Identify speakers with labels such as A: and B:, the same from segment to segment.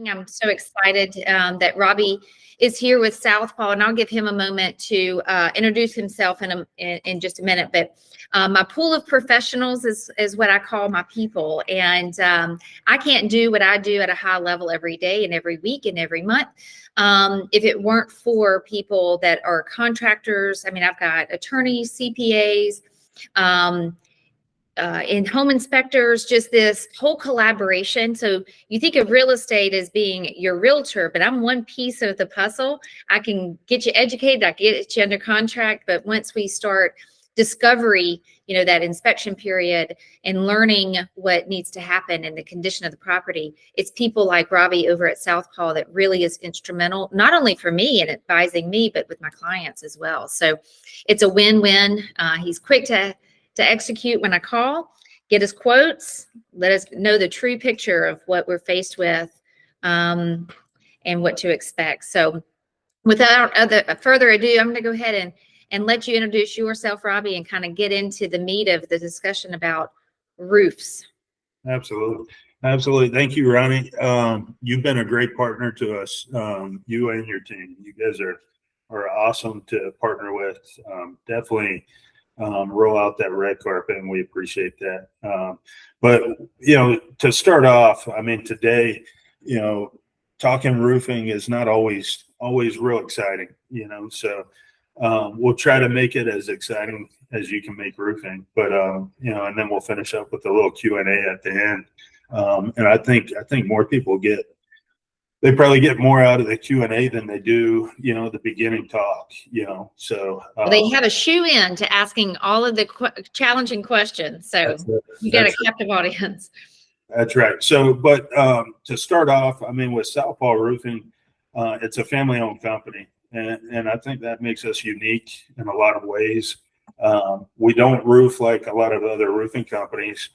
A: I'm so excited that Robbie is here with Southpaw, and I'll give him a moment to introduce himself in just a minute. But my pool of professionals is what I call my people, and I can't do what I do at a high level every day and every week and every month if it weren't for people that are contractors. I mean, I've got attorneys, CPAs, in home inspectors, just this whole collaboration. So you think of real estate as being your realtor, but I'm one piece of the puzzle. I can get you educated, I can get you under contract, but once we start discovery, that inspection period and learning what needs to happen and the condition of the property, it's people like Robbie over at Southpaw that really is instrumental, not only for me and advising me, but with my clients as well. So it's a win-win. He's quick to execute when I call, get us quotes, let us know the true picture of what we're faced with and what to expect. So without further ado, I'm going to go ahead and let you introduce yourself, Robbie, and kind of get into the meat of the discussion about roofs.
B: Absolutely. Thank you, Roni. You've been a great partner to us, you and your team. You guys are awesome to partner with. Definitely roll out that red carpet, and we appreciate that. But to start off, I mean, today, talking roofing is not always real exciting, so we'll try to make it as exciting as you can make roofing, but and then we'll finish up with a little Q&A at the end. And I think more people they probably get more out of the Q&A than they do, the beginning talk, so.
A: They have a shoe in to asking all of the challenging questions. So you got a captive audience.
B: That's right. So, but to start off, I mean, with Southpaw Roofing, it's a family-owned company, and I think that makes us unique in a lot of ways. We don't roof like a lot of other roofing companies.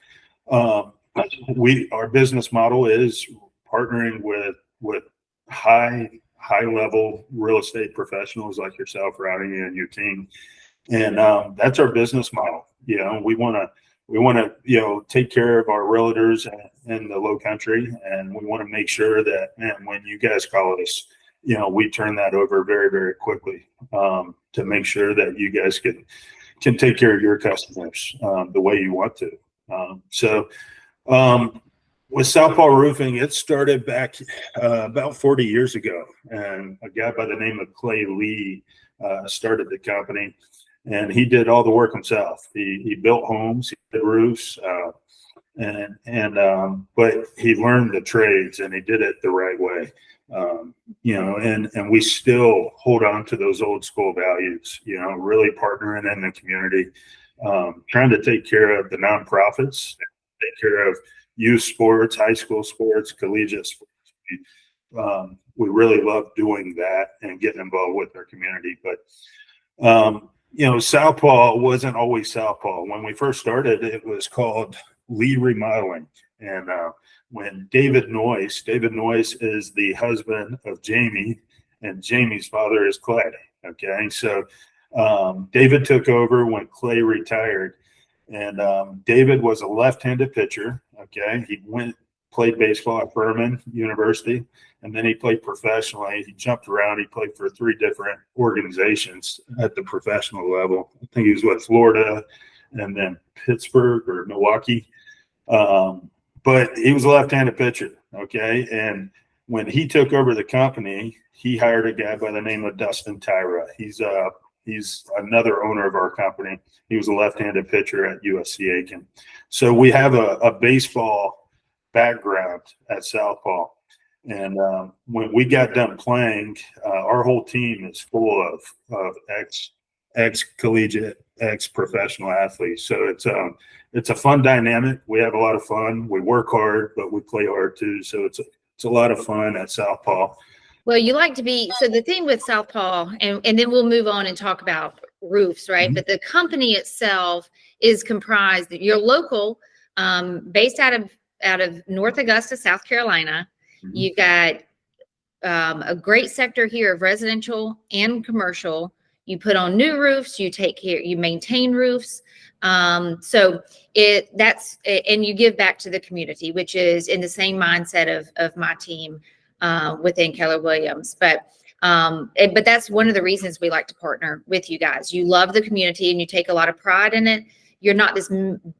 B: Our business model is partnering with high level real estate professionals like yourself, Roni, and your team, and that's our business model. We want to take care of our realtors in the Low Country, and we want to make sure that, and when you guys call us, we turn that over very, very quickly to make sure that you guys can take care of your customers the way you want to. With Southpaw Roofing, it started back about 40 years ago, and a guy by the name of Clay Lee started the company, and he did all the work himself. He built homes, he did roofs, but he learned the trades, and he did it the right way. And we still hold on to those old school values, really partnering in the community, trying to take care of the nonprofits, take care of youth sports, high school sports, collegiate sports. We really love doing that and getting involved with our community. But, Southpaw wasn't always Southpaw. When we first started, it was called Lee Remodeling. And when David Noyce is the husband of Jamie, and Jamie's father is Clay. Okay. So David took over when Clay retired. And David was a left-handed pitcher. Okay, he played baseball at Furman University, and then he played professionally. He jumped around. He played for 3 different organizations at the professional level. I think he was with Florida, and then Pittsburgh or Milwaukee. But he was a left-handed pitcher. Okay, and when he took over the company, he hired a guy by the name of Dustin Tyra. He's another owner of our company. He was a left-handed pitcher at USC Aiken. So we have a baseball background at Southpaw. And when we got done playing, our whole team is full of ex-collegiate, ex-professional athletes. So it's a fun dynamic. We have a lot of fun. We work hard, but we play hard too. So it's a lot of fun at Southpaw.
A: Well, you like to be, so the thing with Southpaw, and then we'll move on and talk about roofs, right? Mm-hmm. But the company itself is comprised, you're local, based out of North Augusta, South Carolina. Mm-hmm. You've got a great sector here of residential and commercial. You put on new roofs, you take care, you maintain roofs. So and you give back to the community, which is in the same mindset of my team. within Keller Williams. But that's one of the reasons we like to partner with you guys. You love the community and you take a lot of pride in it. You're not this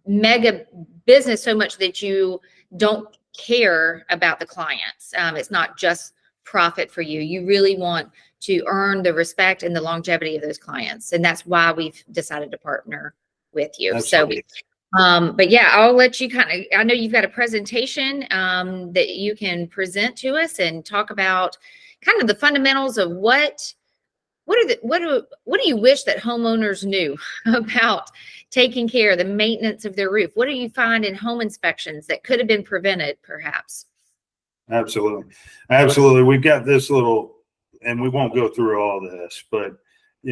A: mega business so much that you don't care about the clients. It's not just profit for you. You really want to earn the respect and the longevity of those clients. And that's why we've decided to partner with you.
B: Absolutely.
A: But yeah, I'll let you I know you've got a presentation that you can present to us and talk about kind of the fundamentals of what do you wish that homeowners knew about taking care of the maintenance of their roof? What do you find in home inspections that could have been prevented perhaps?
B: Absolutely. We've got this little, and we won't go through all this, but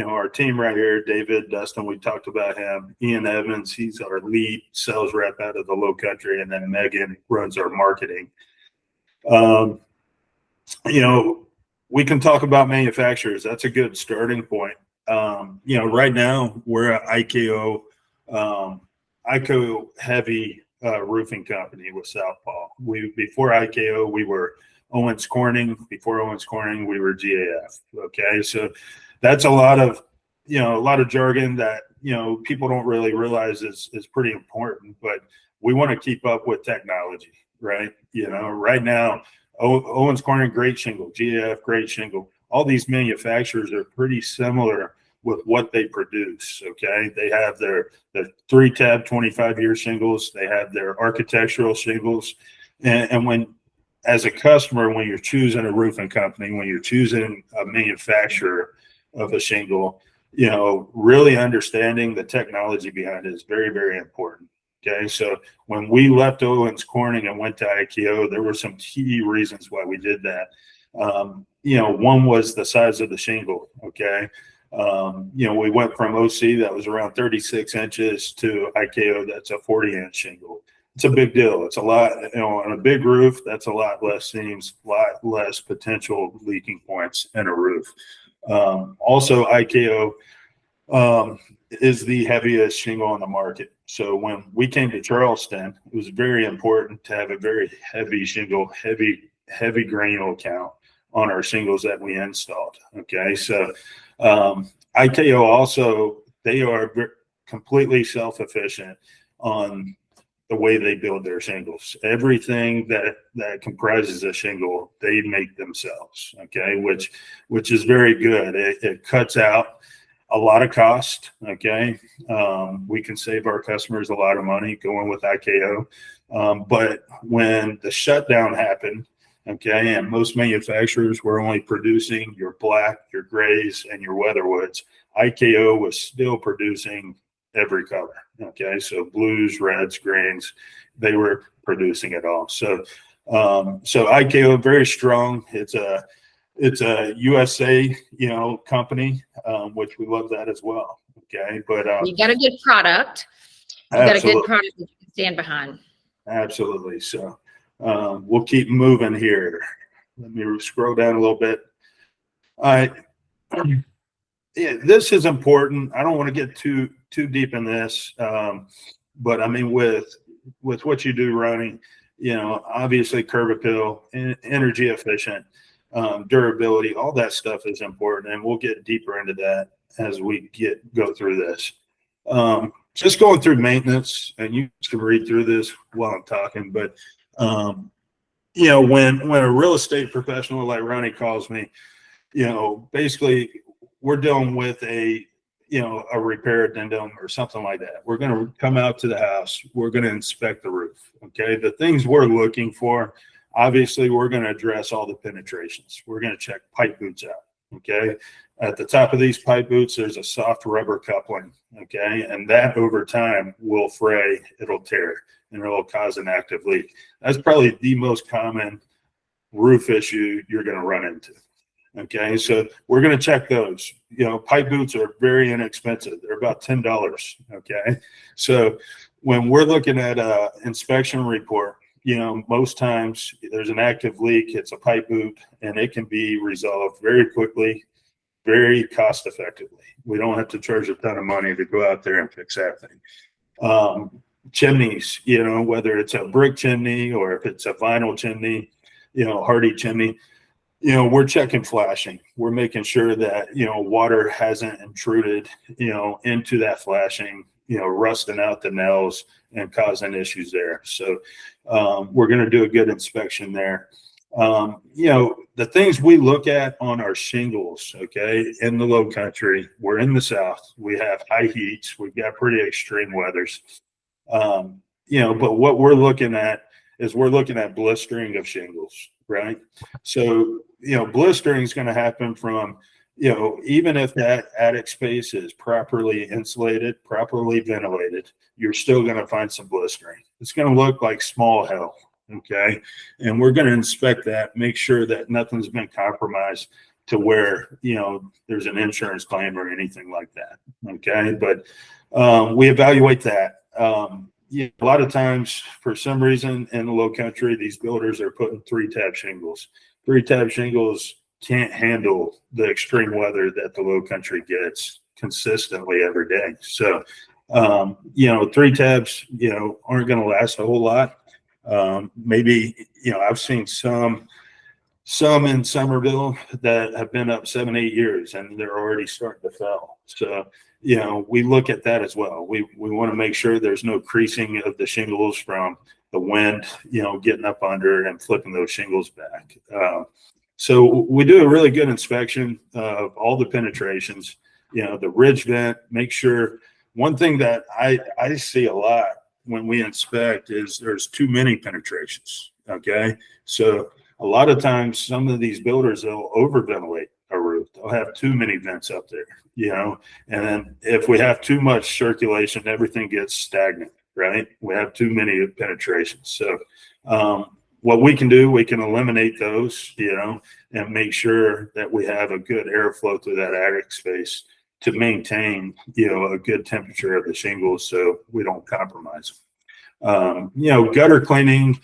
B: our team right here, David, Dustin, we talked about him. Ian Evans, he's our lead sales rep out of the Low Country, and then Megan runs our marketing. We can talk about manufacturers. That's a good starting point. Right now we're an IKO heavy roofing company with Southpaw. Before IKO, we were Owens Corning. Before Owens Corning, we were GAF. Okay, so that's a lot of jargon that people don't really realize is pretty important. But we want to keep up with technology, right? Right now, Owens Corning, great shingle. GAF, great shingle. All these manufacturers are pretty similar with what they produce. Okay, they have their 3-tab 25-year shingles. They have their architectural shingles, and when as a customer, when you're choosing a roofing company, when you're choosing a manufacturer of a shingle, really understanding the technology behind it is very, very important. Okay, so when we left Owens Corning and went to IKO, there were some key reasons why we did that. One was the size of the shingle. Okay, we went from OC that was around 36 inches to IKO that's a 40-inch shingle. It's a big deal. It's a lot, on a big roof, that's a lot less seams, a lot less potential leaking points in a roof. Also, IKO is the heaviest shingle on the market. So when we came to Charleston, it was very important to have a very heavy shingle, heavy granule count on our shingles that we installed. Okay, so IKO also, they are completely self-efficient on the way they build their shingles. Everything that comprises a shingle, they make themselves. Okay, which is very good. It cuts out a lot of cost. Okay, we can save our customers a lot of money going with IKO. But when the shutdown happened, okay, and most manufacturers were only producing your black, your grays, and your weatherwoods, IKO was still producing every color. Okay, so blues, reds, greens, they were producing it all. So IKO, very strong. It's a USA, company, which we love that as well. Okay, but
A: you got a good product. You got a good product that you can stand behind.
B: Absolutely. So we'll keep moving here. Let me scroll down a little bit. All right. Yeah, this is important. I don't want to get too deep in this, but I mean, with what you do, Roni, obviously curb appeal, energy efficient, durability, all that stuff is important, and we'll get deeper into that as we go through this. Just going through maintenance, and you can read through this while I'm talking, but when a real estate professional like Roni calls me, basically we're dealing with a repair addendum or something like that. We're going to come out to the house. We're going to inspect the roof. Okay. The things we're looking for, obviously we're going to address all the penetrations. We're going to check pipe boots out. Okay. At the top of these pipe boots, there's a soft rubber coupling. Okay. And that over time will fray, it'll tear, and it'll cause an active leak. That's probably the most common roof issue you're going to run into. Okay, so we're going to check those. Pipe boots are very inexpensive. They're about $10. Okay, so when we're looking at an inspection report, most times there's an active leak. It's a pipe boot, and it can be resolved very quickly, very cost effectively. We don't have to charge a ton of money to go out there and fix that thing. Chimneys, whether it's a brick chimney or if it's a vinyl chimney, hardy chimney. we're checking flashing. We're making sure that, water hasn't intruded, into that flashing, rusting out the nails and causing issues there. So we're going to do a good inspection there. The things we look at on our shingles, okay, in the low country, we're in the South, we have high heats, we've got pretty extreme weathers. But what we're looking at is we're looking at blistering of shingles, right? So, blistering is going to happen from, even if that attic space is properly insulated, properly ventilated, you're still going to find some blistering. It's going to look like small hell, okay? And we're going to inspect that, make sure that nothing's been compromised to where, there's an insurance claim or anything like that, okay? But we evaluate that. A lot of times, for some reason in the low country, these builders are putting 3-tab shingles. 3-tab shingles can't handle the extreme weather that the low country gets consistently every day. So, 3 tabs, aren't going to last a whole lot. Maybe, I've seen some in Somerville that have been up 7-8 years and they're already starting to fail. So, we look at that as well. We want to make sure there's no creasing of the shingles from the wind, getting up under and flipping those shingles back. So we do a really good inspection of all the penetrations, the ridge vent, make sure. One thing that I see a lot when we inspect is there's too many penetrations, okay? So a lot of times some of these builders, they'll overventilate a roof. They'll have too many vents up there, and then if we have too much circulation, everything gets stagnant, right? We have too many penetrations. So what we can do, we can eliminate those, and make sure that we have a good airflow through that attic space to maintain, a good temperature of the shingles so we don't compromise them. Gutter cleaning,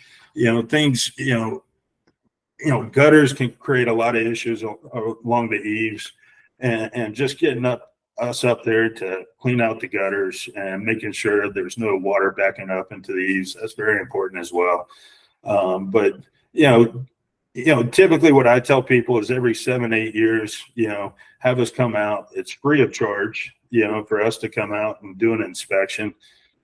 B: things, gutters can create a lot of issues along the eaves, and just getting us up there to clean out the gutters and making sure there's no water backing up into the eaves. That's very important as well. But typically what I tell people is every 7-8 years, have us come out. It's free of charge, for us to come out and do an inspection,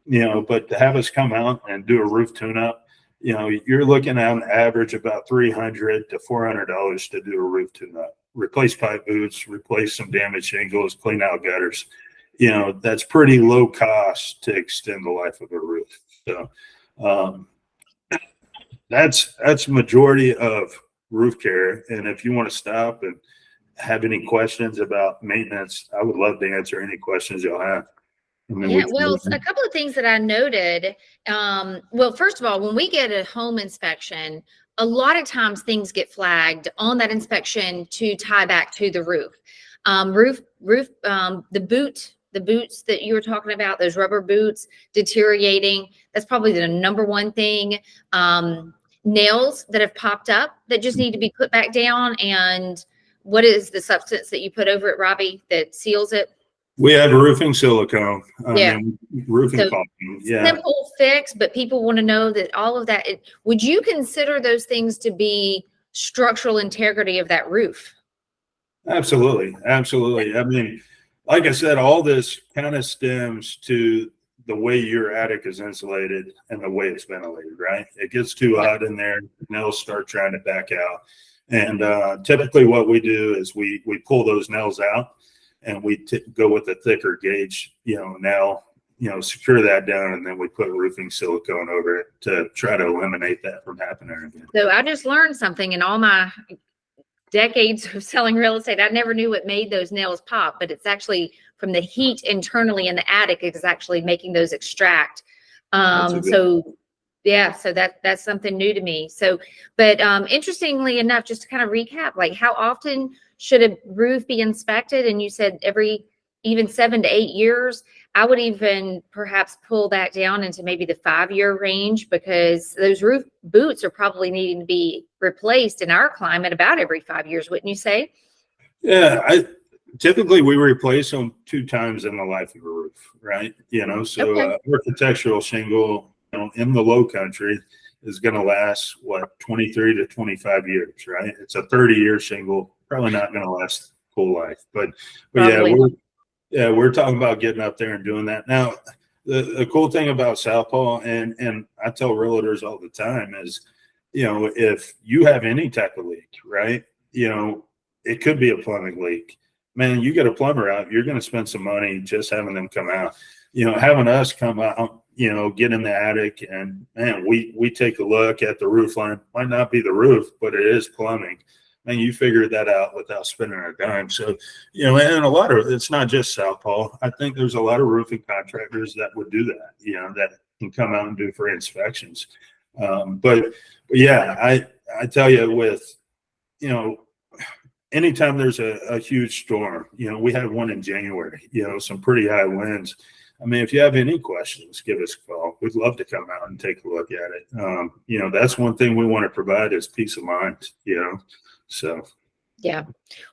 B: but to have us come out and do a roof tune-up, you're looking at an average about $300 to $400 to do a roof tune-up. Replace pipe boots, replace some damaged shingles, clean out gutters. That's pretty low cost to extend the life of a roof. So that's majority of roof care. And if you want to stop and have any questions about maintenance, I would love to answer any questions you'll have.
A: Yeah, well, a couple of things that I noted. Well, first of all, when we get a home inspection, a lot of times things get flagged on that inspection to tie back to the roof. The boots that you were talking about, those rubber boots deteriorating, that's probably the number one thing. Nails that have popped up that just need to be put back down. And what is the substance that you put over it, Robbie, that seals it?
B: We have roofing silicone.
A: Yeah.
B: Roofing
A: So,
B: foam. Yeah.
A: simple fix, but people want to know that all of that. Would you consider those things to be structural integrity of that roof?
B: Absolutely. Absolutely. I mean, like I said, all this kind of stems to the way your attic is insulated and the way it's ventilated, right? It gets too hot in there, nails start trying to back out. And typically what we do is we pull those nails out and we go with a thicker gauge, nail, secure that down, and then we put roofing silicone over it to try to eliminate that from happening again.
A: So I just learned something in all my decades of selling real estate. I never knew what made those nails pop, but it's actually from the heat internally in the attic is actually making those extract. So that's something new to me. So, but interestingly enough, just to kind of recap, like how often should a roof be inspected? And you said every even 7 to 8 years. I would even perhaps pull that down into maybe the 5-year range, because those roof boots are probably needing to be replaced in our climate about every 5 years, wouldn't you say?
B: Yeah, typically we replace them 2 times in the life of a roof, right? So
A: Okay.
B: Architectural shingle, in the low country, is going to last, what, 23 to 25 years, right? It's a 30-year shingle, probably not going to last full life. But yeah, we're talking about getting up there and doing that. Now, the cool thing about Southpaw, and I tell realtors all the time is, if you have any type of leak, right, it could be a plumbing leak. Man, you get a plumber out, you're going to spend some money just having them come out. Having us come out, get in the attic, and man, we take a look at the roof line. Might not be the roof, but it is plumbing. And you figured that out without spending a dime. So, and a lot of, it's not just Southpaw. I think there's a lot of roofing contractors that would do that, that can come out and do for inspections. But yeah, I tell you, with, anytime there's a huge storm, we had one in January, some pretty high winds. I mean, if you have any questions, give us a call. We'd love to come out and take a look at it. That's one thing we want to provide is peace of mind, so.
A: Yeah.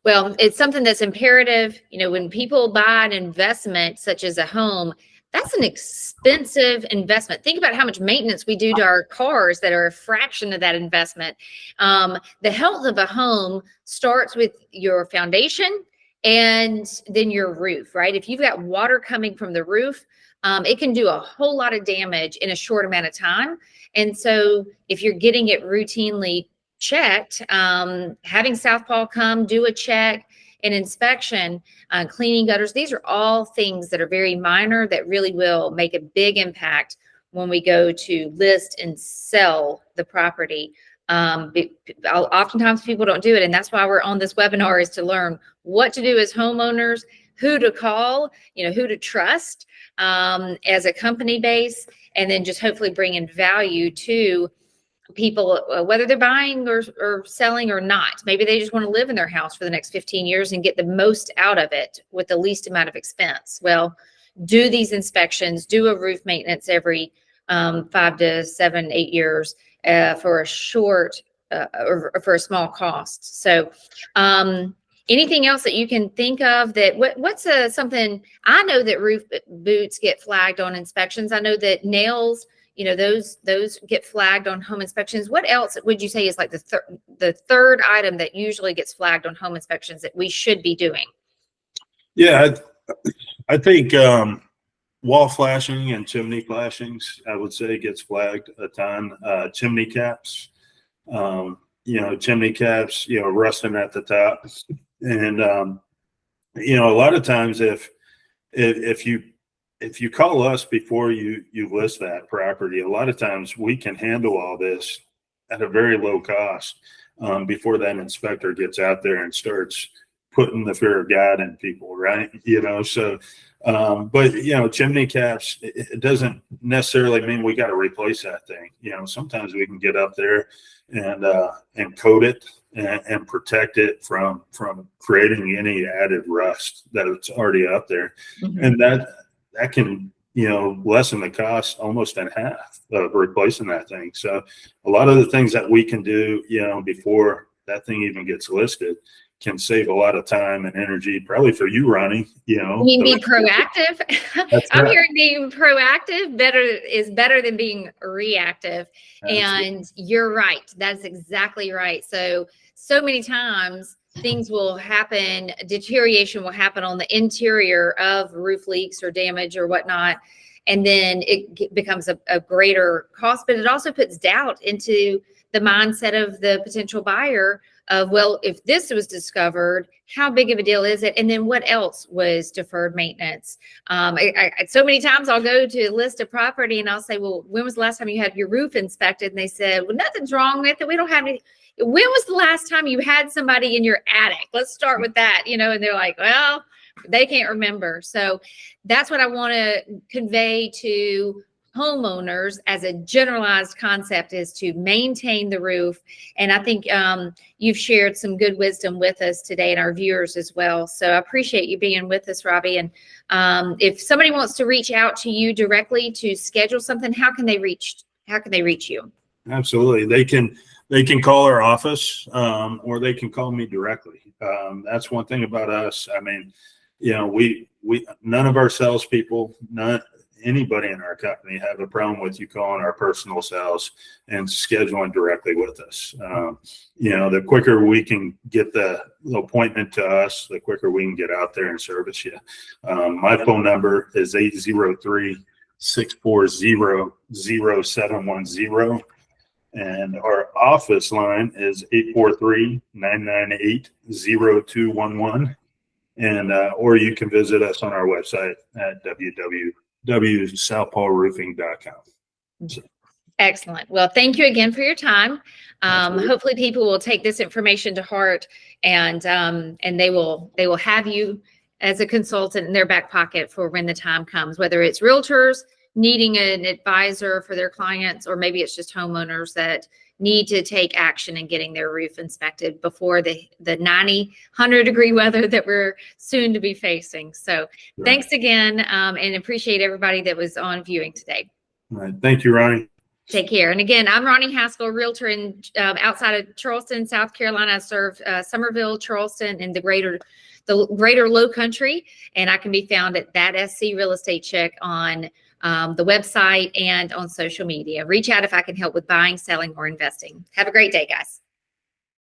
A: Well, it's something that's imperative. When people buy an investment such as a home, that's an expensive investment. Think about how much maintenance we do to our cars that are a fraction of that investment. The health of a home starts with your foundation and then your roof, right? If you've got water coming from the roof, it can do a whole lot of damage in a short amount of time. And so if you're getting it routinely checked, having Southpaw come do a check, an inspection, cleaning gutters, these are all things that are very minor that really will make a big impact when we go to list and sell the property. Oftentimes people don't do it, and that's why we're on this webinar, is to learn what to do as homeowners, who to call, who to trust as a company base, and then just hopefully bring in value to people, whether they're buying or selling or not. Maybe they just want to live in their house for the next 15 years and get the most out of it with the least amount of expense. Well, do these inspections, do a roof maintenance every 5 to 7, 8 years for a short or for a small cost. So anything else that you can think of that what's something? I know that roof boots get flagged on inspections. I know that nails, those get flagged on home inspections. What else would you say is like the third item that usually gets flagged on home inspections that we should be doing?
B: Yeah, I think wall flashing and chimney flashings, I would say, gets flagged a ton. Chimney caps, rusting at the top. And, a lot of times if you call us before you list that property, a lot of times we can handle all this at a very low cost before that inspector gets out there and starts putting the fear of God in people, right? But chimney caps, it doesn't necessarily mean we got to replace that thing. Sometimes we can get up there and coat it and protect it from creating any added rust that it's already up there. Mm-hmm. And that can, lessen the cost almost in half of replacing that thing. So a lot of the things that we can do, before that thing even gets listed can save a lot of time and energy, probably for you, Roni.
A: You mean be proactive? I'm hearing being proactive is better than being reactive. And you're right. That's exactly right. So many times things will happen, deterioration will happen on the interior of roof leaks or damage or whatnot. And then it becomes a greater cost, but it also puts doubt into the mindset of the potential buyer of, well, if this was discovered, how big of a deal is it? And then what else was deferred maintenance? So many times I'll go to list a property and I'll say, well, when was the last time you had your roof inspected? And they said, well, nothing's wrong with it. We don't have any. When was the last time you had somebody in your attic? Let's start with that, and they're like, well, they can't remember. So that's what I want to convey to homeowners as a generalized concept, is to maintain the roof. And I think you've shared some good wisdom with us today and our viewers as well. So I appreciate you being with us, Robbie. And if somebody wants to reach out to you directly to schedule something, how can they reach you? Absolutely.
B: They can call our office, or they can call me directly. That's one thing about us. I mean, we none of our salespeople, anybody in our company have a problem with you calling our personal cells and scheduling directly with us. The quicker we can get the appointment to us, the quicker we can get out there and service you. My phone number is 803-640-0710. And our office line is 843-998-0211. And or you can visit us on our website at www.southpawroofing.com.
A: Excellent. Well, thank you again for your time. Hopefully people will take this information to heart, and they will have you as a consultant in their back pocket for when the time comes, whether it's realtors needing an advisor for their clients, or maybe it's just homeowners that need to take action in getting their roof inspected before the 90, 100-degree weather that we're soon to be facing. So Thanks again, and appreciate everybody that was on viewing today.
B: All right. Thank you, Roni.
A: Take care. And again, I'm Roni Haskell, realtor in outside of Charleston, South Carolina. I serve Summerville, Charleston, and the greater Low Country, and I can be found at That SC Real Estate Check on the website and on social media. Reach out if I can help with buying, selling, or investing. Have a great day, guys.